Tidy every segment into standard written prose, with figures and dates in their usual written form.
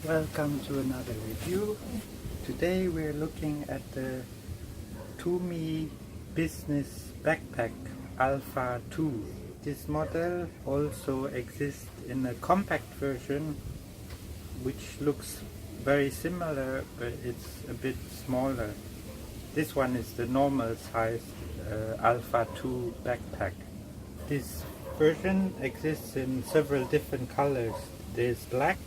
Welcome to another review. Today we're looking at the Tumi Business Backpack Alpha 2. This model also exists in a compact version which looks very similar, but it's a bit smaller. This one is the normal size Alpha 2 backpack. This version exists in several different colors. There's black,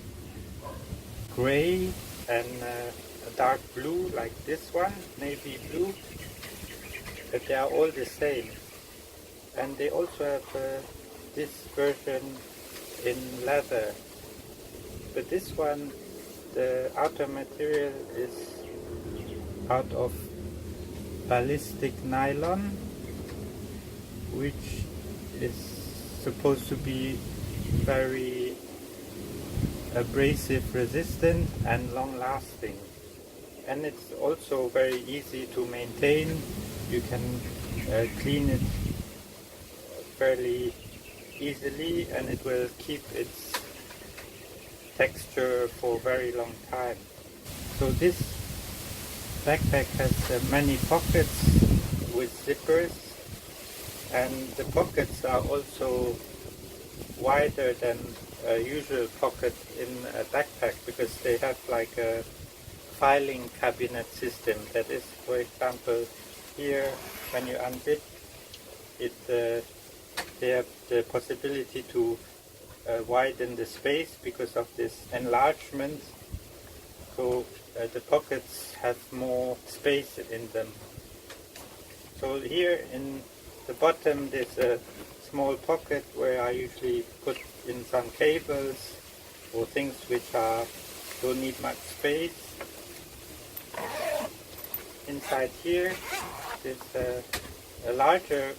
gray, and a dark blue like this one, navy blue, but they are all the same. And they also have this version in leather, but this one, the outer material is out of ballistic nylon, which is supposed to be very abrasive resistant and long lasting, and it's also very easy to maintain. You can clean it fairly easily and it will keep its texture for a very long time. So this backpack has many pockets with zippers, and the pockets are also wider than a usual pocket in a backpack because they have like a filing cabinet system. That is, for example, here when you unzip it, they have the possibility to widen the space because of this enlargement. So the pockets have more space in them. So here in the bottom there's a small pocket where I usually put in some cables or things which don't need much space. Inside here there's a larger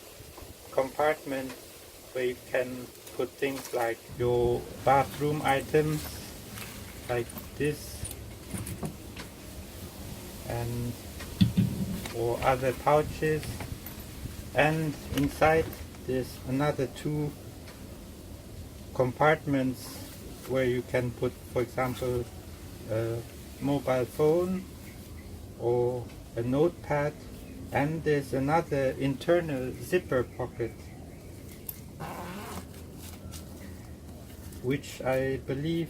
compartment where you can put things like your bathroom items like this, and or other pouches. And inside there's another two compartments where you can put, for example, a mobile phone or a notepad, and there's another internal zipper pocket which I believe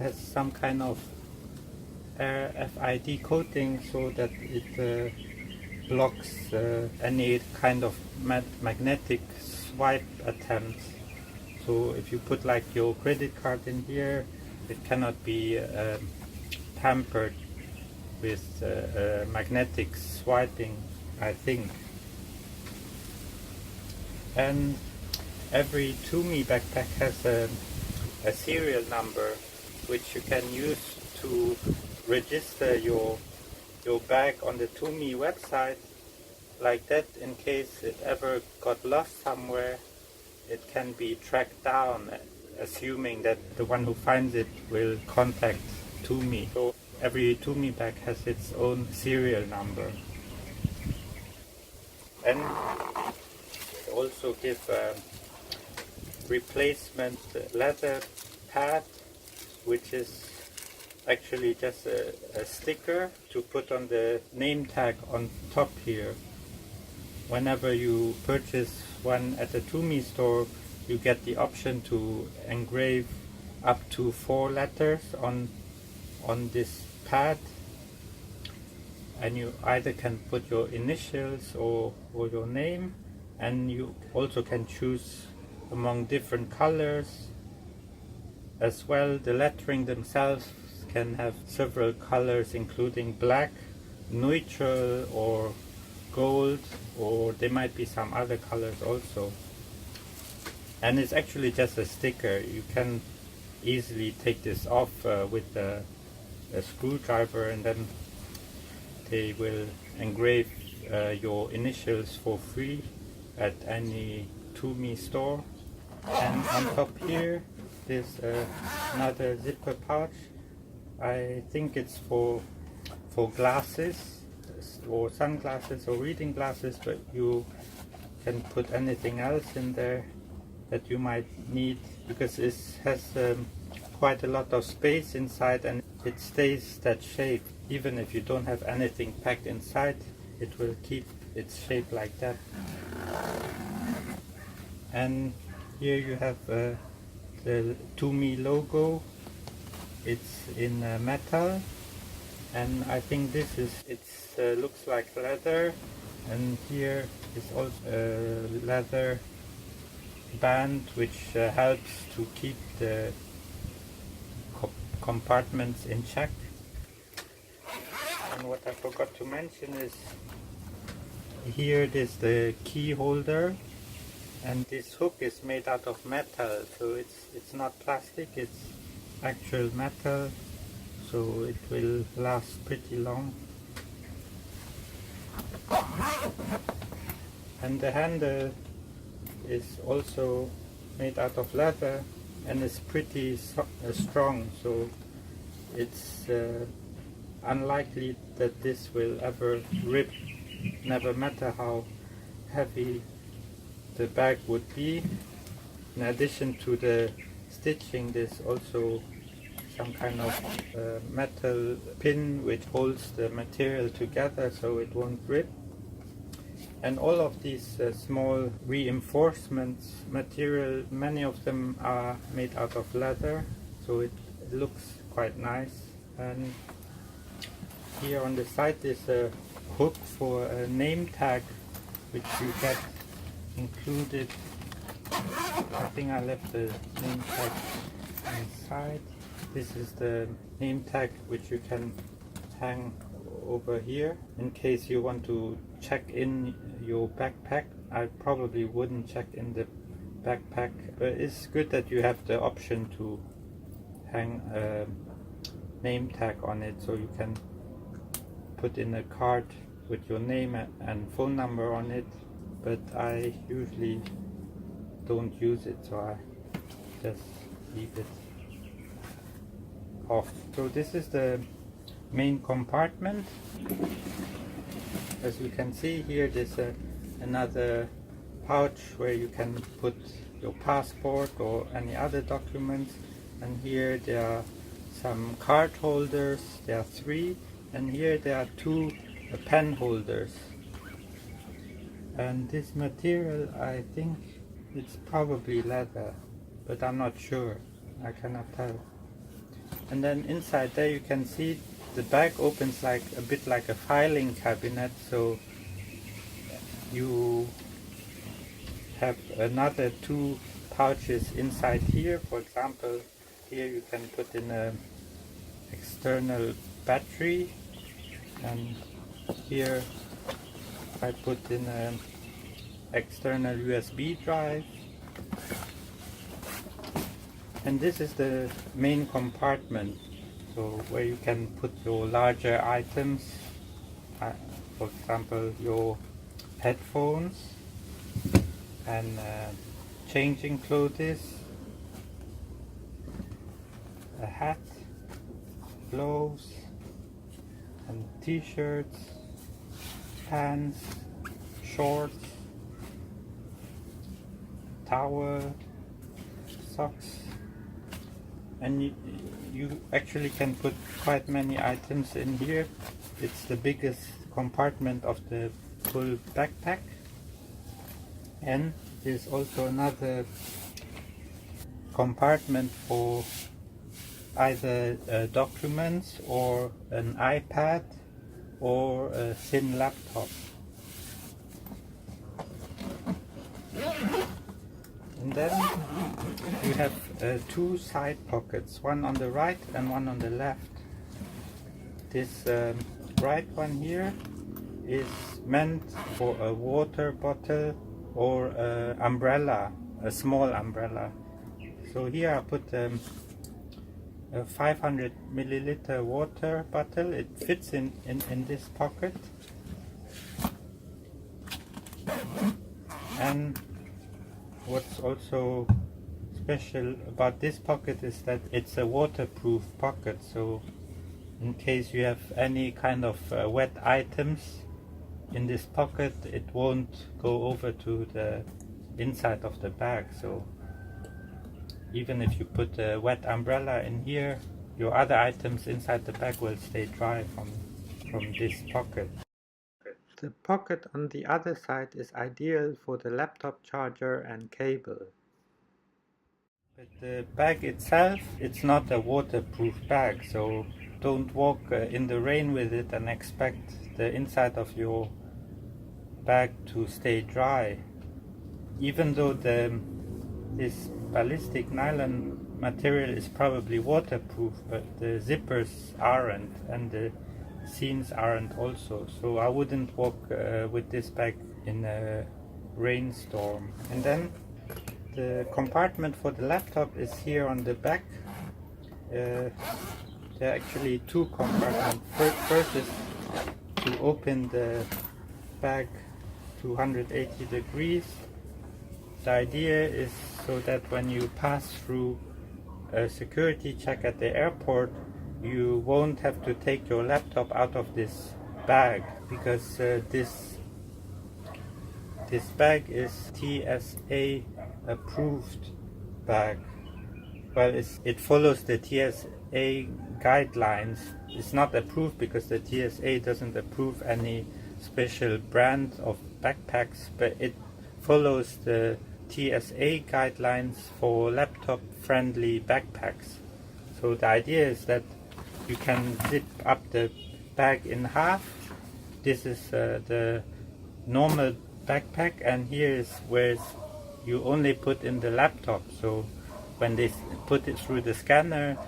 has some kind of RFID coating so that it blocks any kind of magnetic swipe attempts. So if you put like your credit card in here, it cannot be tampered with magnetic swiping, I think. And every Tumi backpack has a serial number which you can use to register your bag on the Tumi website. Like that, in case it ever got lost somewhere, it can be tracked down, assuming that the one who finds it will contact Tumi. So every Tumi bag has its own serial number. And they also give a replacement leather pad, which is actually just a sticker to put on the name tag on top here. Whenever you purchase one at a Tumi store, you get the option to engrave up to 4 letters on this pad, and you either can put your initials or your name, and you also can choose among different colors as well. The lettering themselves can have several colors, including black, neutral, or gold, or there might be some other colors also. And it's actually just a sticker. You can easily take this off with a screwdriver, and then they will engrave your initials for free at any Tumi store. And on top here there's another zipper pouch. I think it's for glasses or sunglasses or reading glasses, but you can put anything else in there that you might need, because it has quite a lot of space inside, and it stays that shape. Even if you don't have anything packed inside, it will keep its shape like that. And here you have the Tumi logo. It's in metal, and I think this is, it looks like leather, and here is also a leather band which helps to keep the compartments in check. And what I forgot to mention is here it is the key holder, and this hook is made out of metal, so it's not plastic, it's actual metal, so it will last pretty long. And the handle is also made out of leather and is pretty strong, so it's unlikely that this will ever rip, never matter how heavy the bag would be. In addition to the stitching, there's also some kind of metal pin which holds the material together so it won't rip. And all of these small reinforcements material, many of them are made out of leather, so it looks quite nice. And here on the side is a hook for a name tag which you get included. I think I left the name tag inside. This is the name tag which you can hang over here in case you want to check in your backpack. I probably wouldn't check in the backpack, but it's good that you have the option to hang a name tag on it, so you can put in a card with your name and phone number on it, but I usually don't use it, so I just leave it off. So this is the main compartment. As you can see here, there's another pouch where you can put your passport or any other documents, and here there are some card holders, there are 3, and here there are 2 pen holders. And this material, I think it's probably leather, but I'm not sure, I cannot tell. And then inside there you can see the bag opens like a bit like a filing cabinet, so you have another 2 pouches inside here. For example, here you can put in an external battery, and here I put in an external USB drive. And this is the main compartment, so where you can put your larger items, for example your headphones and changing clothes, a hat, gloves and t-shirts, pants, shorts, towel, socks. And you actually can put quite many items in here. It's the biggest compartment of the full backpack. And there's also another compartment for either documents or an iPad or a thin laptop. And then you have 2 side pockets, one on the right and one on the left. This right one here is meant for a water bottle or an umbrella, a small umbrella. So here I put a 500 milliliter water bottle. It fits in this pocket. And what's also special about this pocket is that it's a waterproof pocket, so in case you have any kind of wet items in this pocket, it won't go over to the inside of the bag. So even if you put a wet umbrella in here, your other items inside the bag will stay dry from this pocket. The pocket on the other side is ideal for the laptop charger and cable. But the bag itself, it's not a waterproof bag, so don't walk in the rain with it and expect the inside of your bag to stay dry. Even though this ballistic nylon material is probably waterproof, but the zippers aren't and the seams aren't also. So I wouldn't walk with this bag in a rainstorm. And then the compartment for the laptop is here on the back. There are actually two compartments. First is to open the bag to 180 degrees. The idea is so that when you pass through a security check at the airport, you won't have to take your laptop out of this bag, because this bag is TSA approved bag. Well, it follows the TSA guidelines. It's not approved because the TSA doesn't approve any special brand of backpacks, but it follows the TSA guidelines for laptop friendly backpacks. So the idea is that you can zip up the bag in half. This is the normal backpack, and here is where you only put in the laptop. So when they put it through the scanner,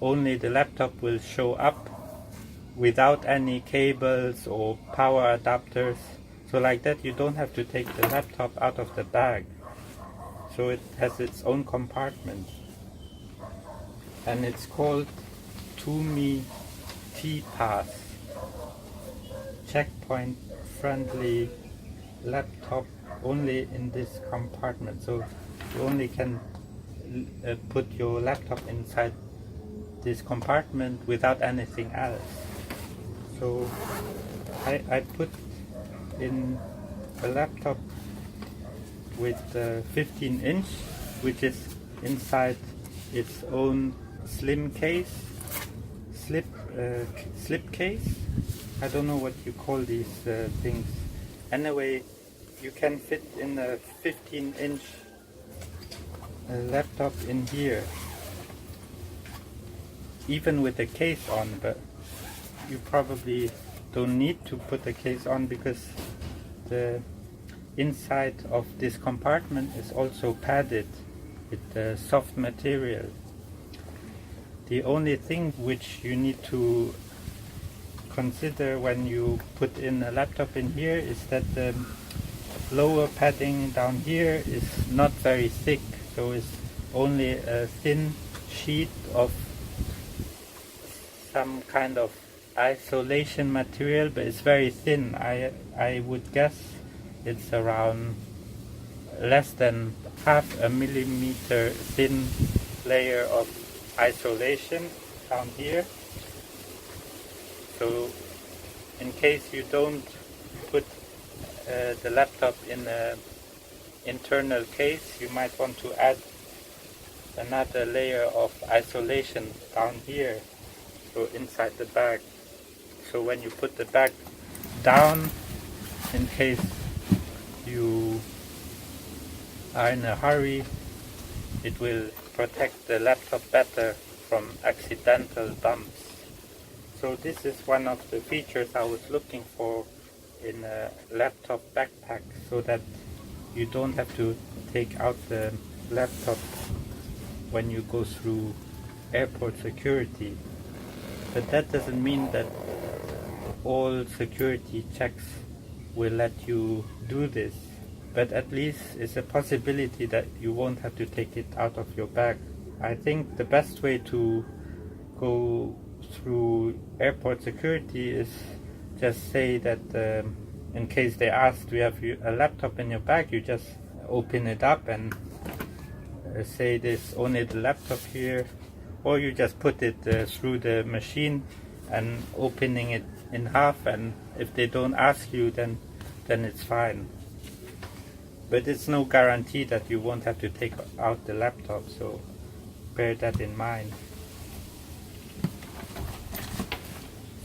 only the laptop will show up without any cables or power adapters. So like that, you don't have to take the laptop out of the bag. So it has its own compartment. And it's called Tumi Alpha, checkpoint friendly laptop, only in this compartment. So you only can put your laptop inside this compartment without anything else. So I put in a laptop with 15-inch, which is inside its own slim case, slip case. I don't know what you call these things. Anyway, you can fit in a 15-inch laptop in here, even with a case on, but you probably don't need to put a case on because the inside of this compartment is also padded with soft material. The only thing which you need to consider when you put in a laptop in here is that the lower padding down here is not very thick, so it's only a thin sheet of some kind of isolation material, but it's very thin. I would guess it's around less than half a millimeter thin layer of isolation down here. So in case you don't put the laptop in an internal case, you might want to add another layer of isolation down here, so inside the bag. So when you put the bag down, in case you are in a hurry, it will protect the laptop better from accidental bumps. So this is one of the features I was looking for in a laptop backpack, so that you don't have to take out the laptop when you go through airport security. But that doesn't mean that all security checks will let you do this. But at least it's a possibility that you won't have to take it out of your bag. I think the best way to go through airport security is just say that in case they ask, do you have a laptop in your bag, you just open it up and say there's only the laptop here, or you just put it through the machine and opening it in half, and if they don't ask you, then it's fine. But it's no guarantee that you won't have to take out the laptop, so bear that in mind.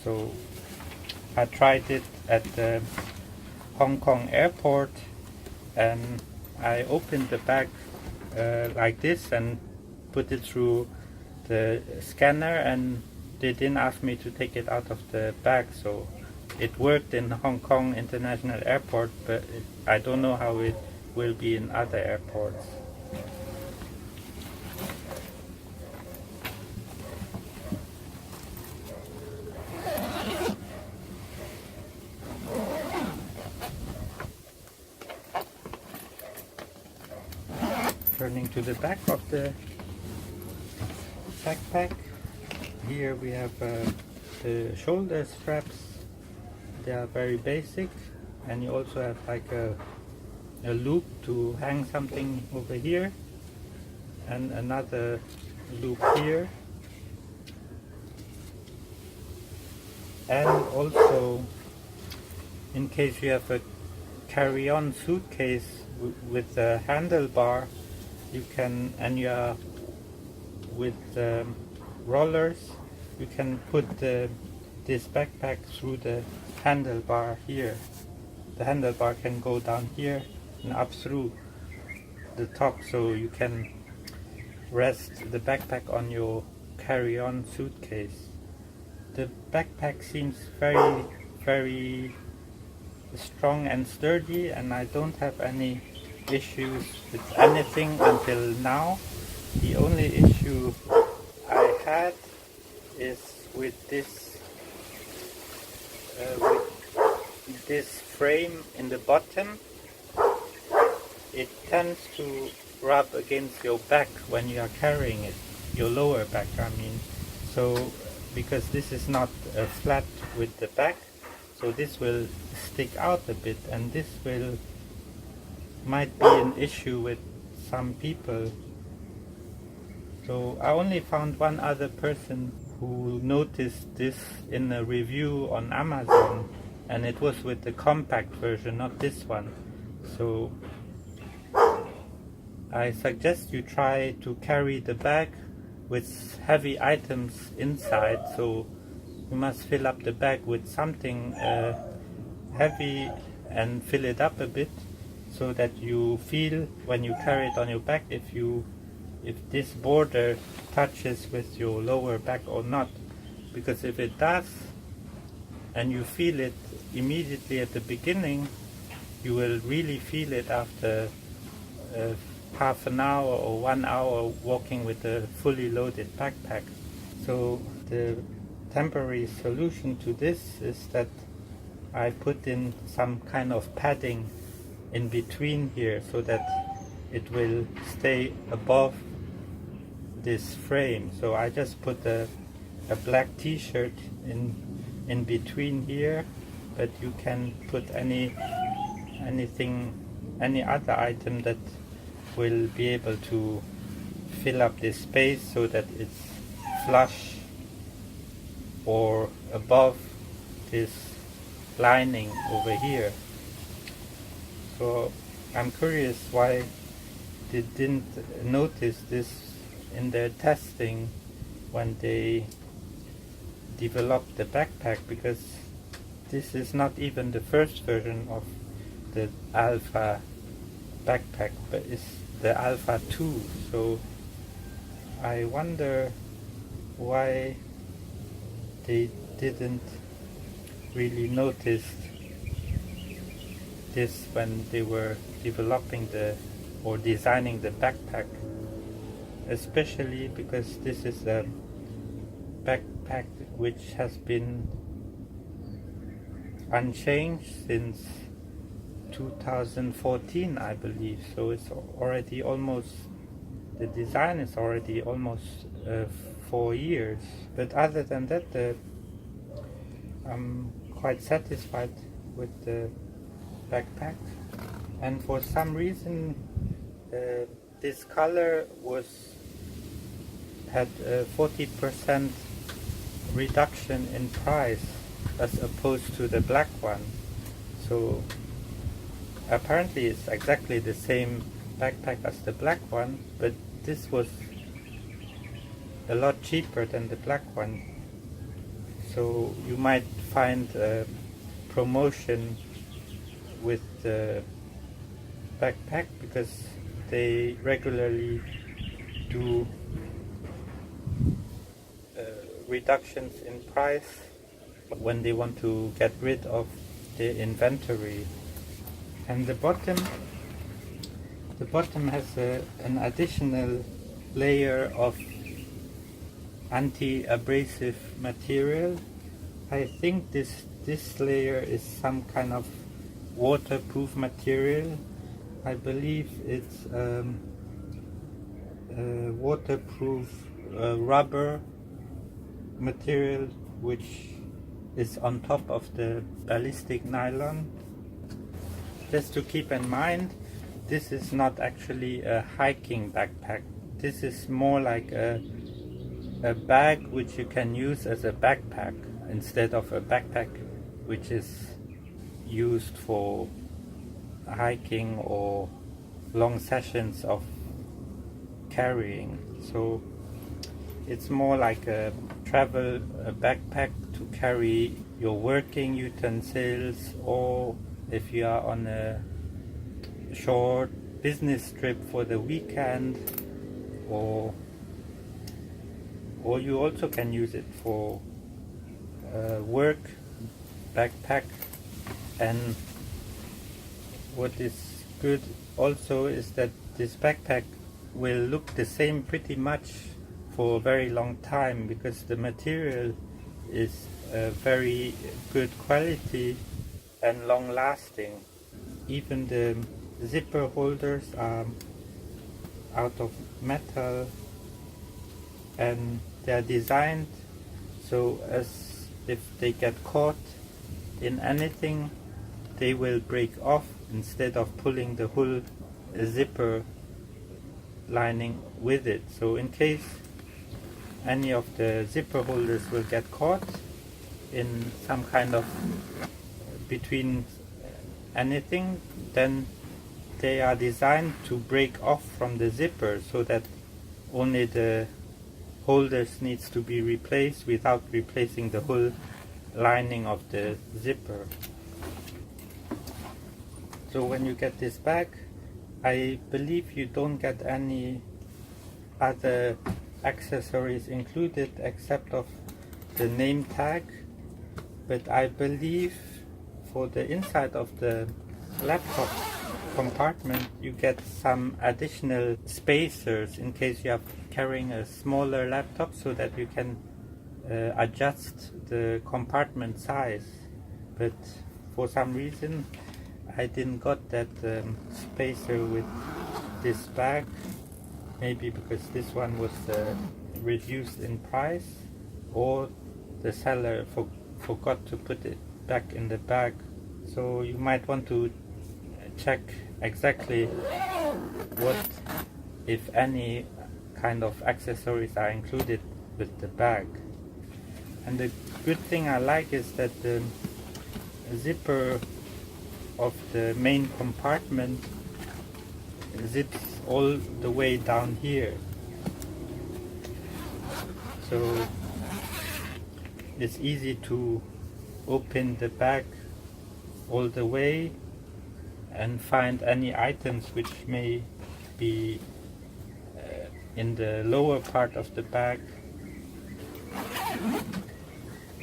So I tried it at the Hong Kong airport, and I opened the bag like this and put it through the scanner, and they didn't ask me to take it out of the bag. So it worked in Hong Kong International Airport, but I don't know how it will be in other airports. Turning to the back of the backpack, here we have the shoulder straps. They are very basic, and you also have like a loop to hang something over here, and another loop here, and also in case you have a carry-on suitcase with a handlebar, you can, and you are with rollers, you can put this backpack through the handlebar here. The handlebar can go down here and up through the top, so you can rest the backpack on your carry-on suitcase. The backpack seems very, very strong and sturdy, and I don't have any issues with anything until now. The only issue I had is with this frame in the bottom. It tends to rub against your back when you are carrying it, your lower back I mean. So because this is not flat with the back, so this will stick out a bit, and this might be an issue with some people. So I only found one other person who noticed this in a review on Amazon, and it was with the compact version, not this one. So I suggest you try to carry the bag with heavy items inside. So you must fill up the bag with something heavy and fill it up a bit, so that you feel when you carry it on your back if this border touches with your lower back or not. Because if it does, and you feel it immediately at the beginning, you will really feel it after half an hour or 1 hour walking with a fully loaded backpack. So the temporary solution to this is that I put in some kind of padding in between here, so that it will stay above this frame. So I just put a black t-shirt in between here, but you can put any other item that will be able to fill up this space so that it's flush or above this lining over here. So I'm curious why they didn't notice this in their testing when they developed the backpack, because this is not even the first version of the Alpha backpack, but it's the Alpha 2. So I wonder why they didn't really notice this when they were developing or designing the backpack, especially because this is a backpack which has been unchanged since 2014, I believe. So it's already almost, the design is already almost 4 years. But other than that, I'm quite satisfied with the backpack. And for some reason, this color had a 40% reduction in price as opposed to the black one. So apparently it's exactly the same backpack as the black one, but this was a lot cheaper than the black one. So you might find a promotion with the backpack because they regularly do reductions in price when they want to get rid of the inventory. And the bottom has an additional layer of anti-abrasive material. I think this layer is some kind of waterproof material. I believe it's waterproof rubber material which is on top of the ballistic nylon. Just to keep in mind, this is not actually a hiking backpack. This is more like a bag which you can use as a backpack instead of a backpack which is used for hiking or long sessions of carrying. So it's more like a backpack to carry your working utensils, or if you are on a short business trip for the weekend, or you also can use it for work backpack. And what is good also is that this backpack will look the same pretty much for a very long time because the material is very good quality and long lasting. Even the zipper holders are out of metal, and they are designed so as if they get caught in anything, they will break off instead of pulling the whole zipper lining with it. So in case any of the zipper holders will get caught in some kind of between anything, then they are designed to break off from the zipper so that only the holders needs to be replaced without replacing the whole lining of the zipper. So when you get this bag, I believe you don't get any other accessories included except of the name tag, but I believe for the inside of the laptop compartment you get some additional spacers in case you are carrying a smaller laptop, so that you can adjust the compartment size. But for some reason I didn't got that spacer with this bag, maybe because this one was reduced in price, or the seller forgot to put it back in the bag. So you might want to check exactly what, if any, kind of accessories are included with the bag. And the good thing I like is that the zipper of the main compartment zips all the way down here, so it's easy to open the bag all the way and find any items which may be in the lower part of the bag,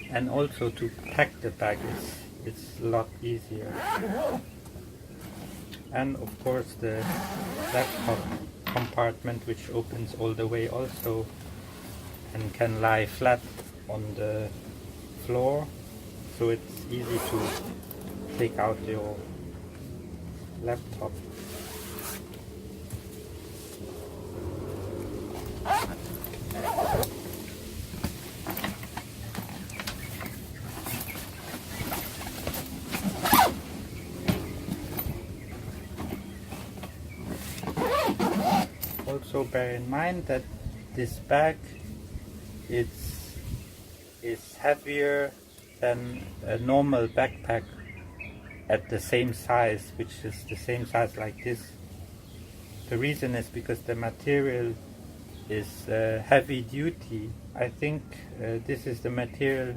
and also to pack the bag it's a lot easier. And of course the laptop compartment, which opens all the way also and can lie flat on the floor, so it's easy to take out your laptop. Also bear in mind that this bag is heavier than a normal backpack at the same size, which is the same size like this. The reason is because the material is heavy duty. I think this is the material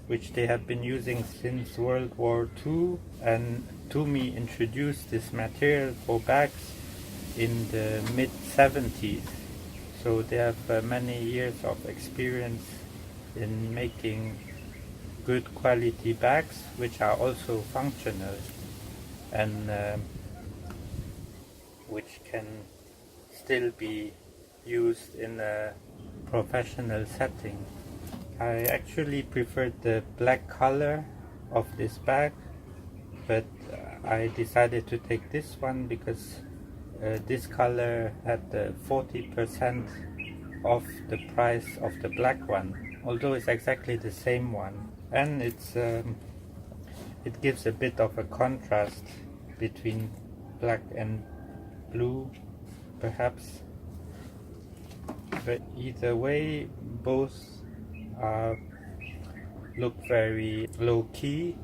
which they have been using since World War II, and Tumi introduced this material for bags in the mid-70s. So they have many years of experience in making good quality bags, which are also functional and which can still be used in a professional setting. I actually preferred the black color of this bag, but I decided to take this one because this color had 40% off the price of the black one, although it's exactly the same one, and it gives a bit of a contrast between black and blue, perhaps. But either way, both look very low-key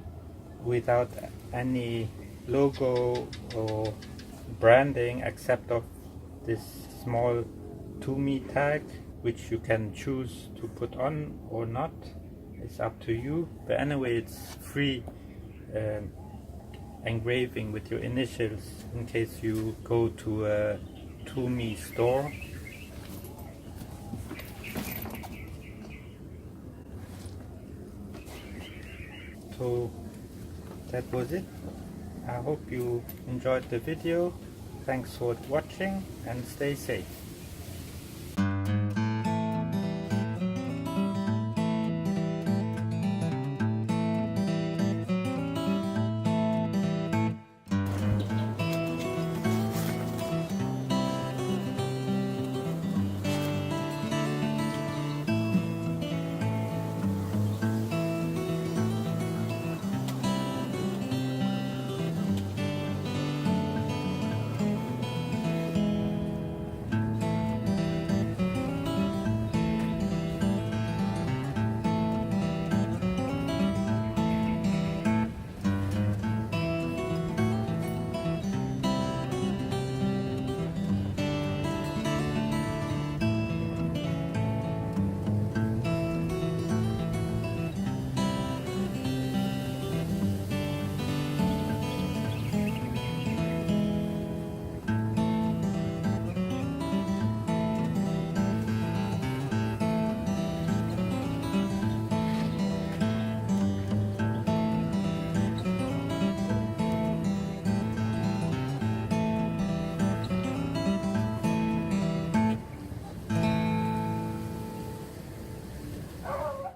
without any logo or branding except of this small Tumi tag, which you can choose to put on or not. It's up to you, but anyway, it's free engraving with your initials in case you go to a Tumi store. So that was it. I hope you enjoyed the video. Thanks for watching and stay safe.